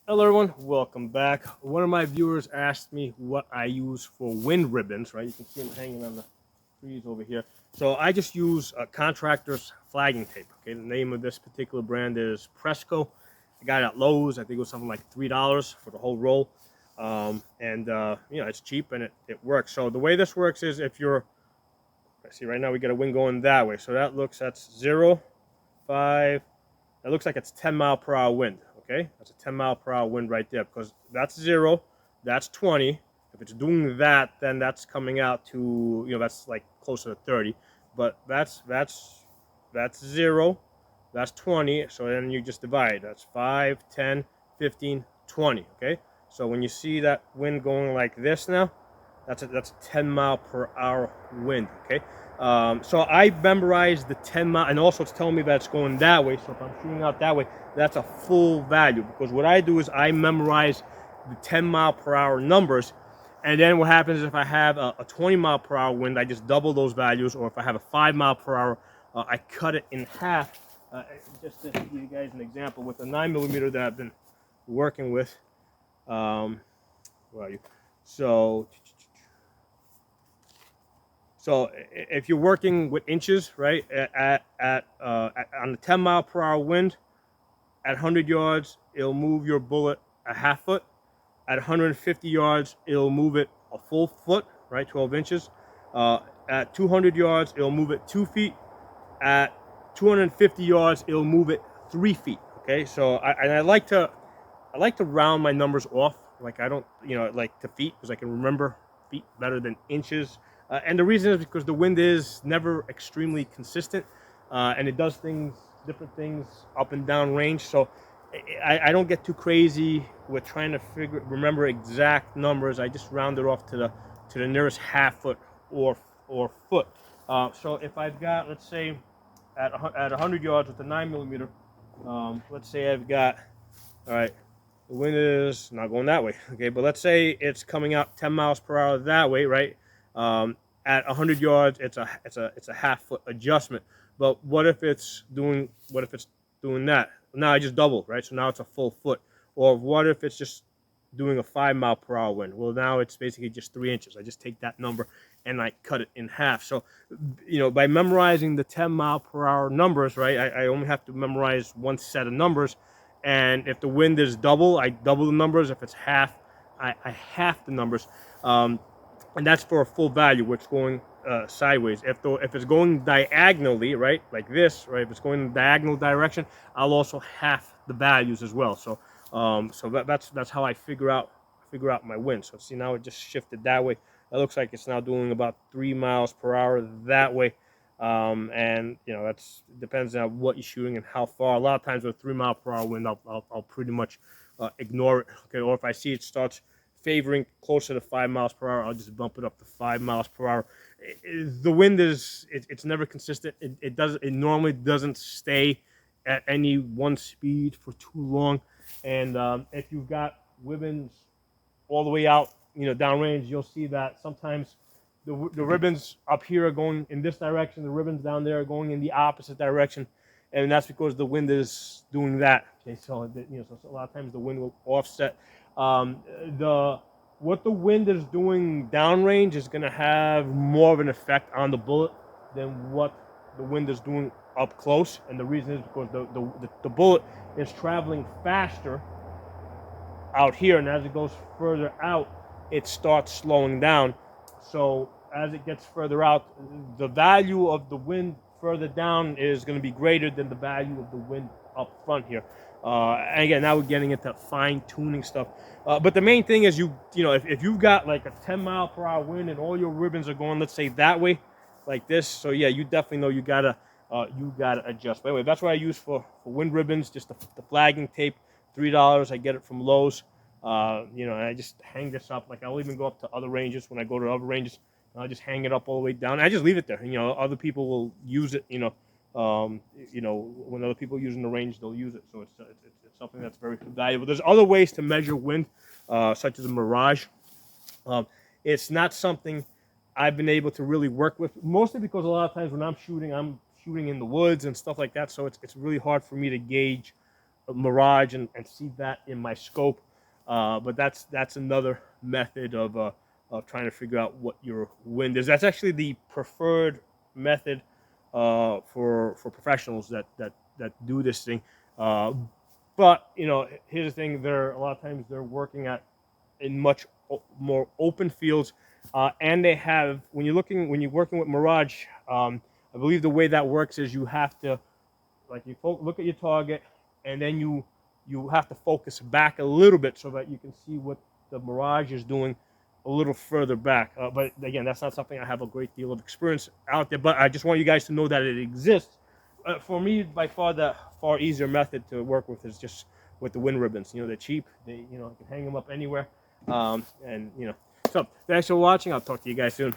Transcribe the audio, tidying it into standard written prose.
Hello everyone, welcome back. One of my viewers asked me what I use for wind ribbons, right? You can see them hanging on the trees over here. So I just use contractor's flagging tape. Okay, the name of this particular brand is Presco. I got it at Lowe's. I think it was something like $3 for the whole roll. It's cheap and it works. So the way this works is if you're, see right now we got a wind going that way. So that's 0, 5, that looks like it's 10-mile-per-hour wind. Okay, that's a 10-mile-per-hour wind right there because that's 0, that's 20. If it's doing that, then that's coming out to, that's like closer to 30. But that's 0, that's 20. So then you just divide. That's 5, 10, 15, 20. Okay, so when you see that wind going like this now, that's a 10-mile-per-hour wind. Okay, so I memorized the 10 mile, and also it's telling me that it's going that way. So if I'm shooting out that way, that's a full value. Because what I do is I memorize the 10-mile-per-hour numbers, and then what happens is if I have a 20-mile-per-hour wind, I just double those values. Or if I have a 5-mile-per-hour, I cut it in half. Just to give you guys an example, with the 9mm that I've been working with, where are you? So if you're working with inches, right, on the 10-mile-per-hour wind, at 100 yards, it'll move your bullet a half foot. At 150 yards, it'll move it a full foot, right, 12 inches. At 200 yards, it'll move it 2 feet. At 250 yards, it'll move it 3 feet. Okay, so I like to round my numbers off. Like I don't, like to feet because I can remember feet better than inches. And the reason is because the wind is never extremely consistent, and it does different things up and down range. So I don't get too crazy with trying to remember exact numbers. I just round it off to the nearest half foot or foot. So if I've got, let's say, at 100 yards with the 9mm, let's say I've got, all right, the wind is not going that way, okay, but let's say it's coming out 10 miles per hour that way, right? At 100 yards, it's a half foot adjustment. But what if it's doing that? Now I just doubled, right? So now it's a full foot. Or what if it's just doing a 5-mile-per-hour wind? Well, now it's basically just 3 inches. I just take that number and I cut it in half. So, by memorizing the 10-mile-per-hour numbers, right? I only have to memorize one set of numbers. And if the wind is double, I double the numbers. If it's half, I half the numbers. And that's for a full value, which is going sideways. If it's going diagonally, right, like this, right, if it's going in the diagonal direction, I'll also half the values as well. So, that's how I figure out my wind. So see, now it just shifted that way. It looks like it's now doing about 3 miles per hour that way. And that's depends on what you're shooting and how far. A lot of times with a 3-mile-per-hour wind, I'll pretty much ignore it. Okay, or if I see it starts favoring closer to 5 miles per hour, I'll just bump it up to 5 miles per hour. The wind it's never consistent. It normally doesn't stay at any one speed for too long. And if you've got ribbons all the way out, downrange, you'll see that sometimes the ribbons up here are going in this direction, the ribbons down there are going in the opposite direction, and that's because the wind is doing that. Okay, so so a lot of times the wind will offset. What the wind is doing downrange is going to have more of an effect on the bullet than what the wind is doing up close, and the reason is because the bullet is traveling faster out here, and as it goes further out, it starts slowing down. So as it gets further out, the value of the wind further down is going to be greater than the value of the wind up front here. And again, now we're getting into fine-tuning stuff. But the main thing is if you've got like a 10-mile-per-hour wind and all your ribbons are going, let's say, that way, like this, so yeah, you definitely know you gotta adjust. But anyway, that's what I use for wind ribbons, just the flagging tape. $3. I get it from Lowe's. And I just hang this up. Like I'll even go up to other ranges when I go to other ranges. I'll just hang it up all the way down. I just leave it there. Other people will use it. When other people are using the range, they'll use it. So it's something that's very valuable. There's other ways to measure wind, such as a mirage. It's not something I've been able to really work with, mostly because a lot of times when I'm shooting in the woods and stuff like that. So it's really hard for me to gauge Mirage and see that in my scope. But that's another method of trying to figure out what your wind is. That's actually the preferred method for professionals that do this thing. But you know, here's the thing: a lot of times they're working in much more open fields, and they have when you're working with Mirage. I believe the way that works is you have to look at your target, and then you have to focus back a little bit so that you can see what the Mirage is doing a little further back. But again, that's not something I have a great deal of experience out there. But I just want you guys to know that it exists. For me, by far the far easier method to work with is just with the wind ribbons. You know, they're cheap. You can hang them up anywhere. And so thanks for watching. I'll talk to you guys soon.